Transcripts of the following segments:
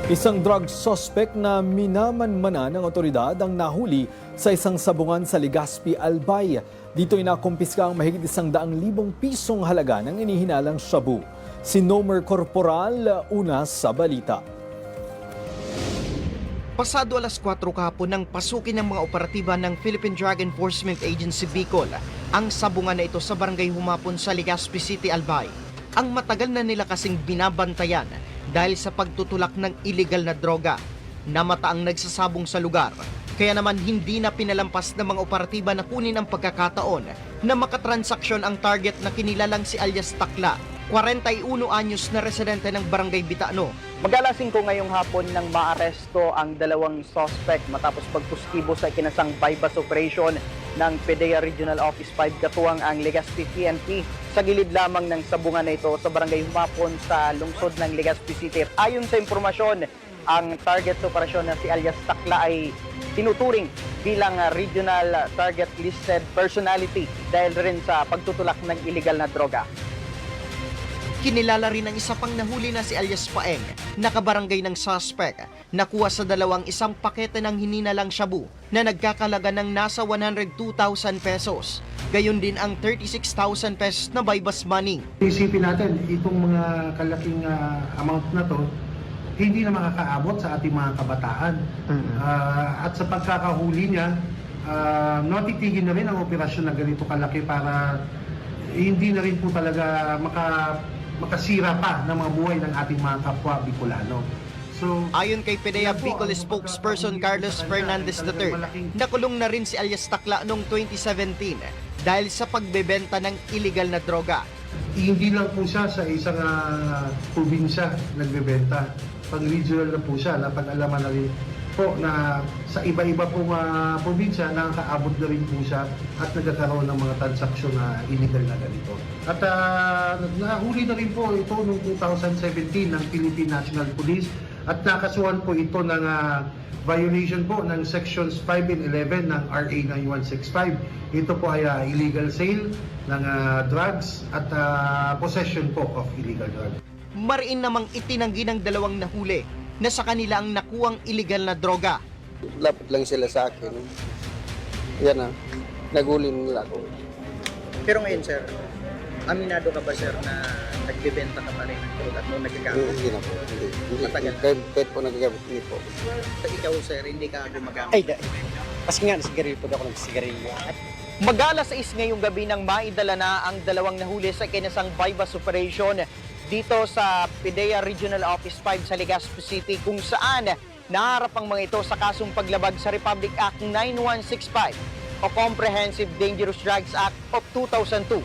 Isang drug suspect na minamanmana ng otoridad ang nahuli sa isang sabungan sa Legazpi, Albay. Dito inakumpiska ang mahigit 100,000 pisong halaga ng inihinalang shabu. Si Nomer Corporal, una sa balita. Pasado alas 4 kahapon nang pasukin ng mga operatiba ng Philippine Drug Enforcement Agency Bicol ang sabungan na ito sa barangay Humapon sa Legazpi City, Albay. Ang matagal na nila kasing binabantayan dahil sa pagtutulak ng illegal na droga. Namata ang nagsasabong sa lugar, kaya naman hindi na pinalampas ng mga operatiba na kunin ang pagkakataon na makatransaksyon ang target na kinilalang si alias Takla, 41 anyos na residente ng Barangay Bitano. Mag-alasing ko ngayong hapon nang maaresto ang dalawang suspect matapos pagpuskibo sa ikinasang bypass operation ng PDEA Regional Office 5 katuwang ang Legazpi PNP sa gilid lamang ng sabungan na ito sa Barangay Humapon sa lungsod ng Legazpi City. Ayon sa impormasyon, ang target sa operasyon na si alias Takla ay tinuturing bilang regional target listed personality dahil rin sa pagtutulak ng illegal na droga. Kinilala rin ang isa pang nahuli na si alias Paeng, nakabarangay ng suspect, nakuha sa isang pakete ng hininalang shabu na nagkakalaga ng nasa 102,000 pesos. Gayon din ang 36,000 pesos na bypass money. Isipin natin, itong mga kalaking amount na to, hindi na makakaabot sa ating mga kabataan. At sa pagkakahuli niya, natitigil na rin ang operasyon na ganito kalaki para hindi na rin po talaga makasira pa ng mga buhay ng ating mga kapwa Bicolano. So, ayon kay PDEA Bicol spokesperson Carlos Fernandez III, nakulong na rin si alias Takla noong 2017 dahil sa pagbebenta ng illegal na droga. hindi lang po siya sa isang probinsya nagbebenta. Pang-regional na po siya, napag-alaman na rin po na sa iba-iba pong probinsya nakakaabot na rin po siya at nagkakaroon ng mga transaksyon na illegal na ganito. At nahuli na rin po ito noong 2017 ng Philippine National Police at nakasuhan po ito ng violation po ng sections 5 and 11 ng RA 9165. Ito po ay illegal sale ng drugs at possession po of illegal drugs. Mariin namang itinanggi ng dalawang nahuli na sa kanila ang nakuwang illegal na droga. Lapit lang sila sa akin. Yan na, nagulin nila ako. Pero ngayon, sir, aminado ka ba, sir, na nagbebenta ka pa rin ng droga at nagkagamit? Hindi na po. Hindi. Matagal. Kahit po nagagamit, hindi po. So, ikaw, sir, hindi ka gumagamit? Ay, kasi nga, nasigarilyo po ako nagsigarilyo. Mag-alas 6 ngayong gabi nang maidala na ang dalawang nahuli sa kinasang bypass operation dito sa PDEA Regional Office 5 sa Legazpi City kung saan naharap ang mga ito sa kasong paglabag sa Republic Act 9165 o Comprehensive Dangerous Drugs Act of 2002.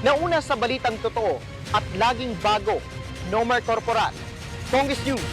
Nauna sa balitang totoo at laging bago, Nomer Corporal, Congress News.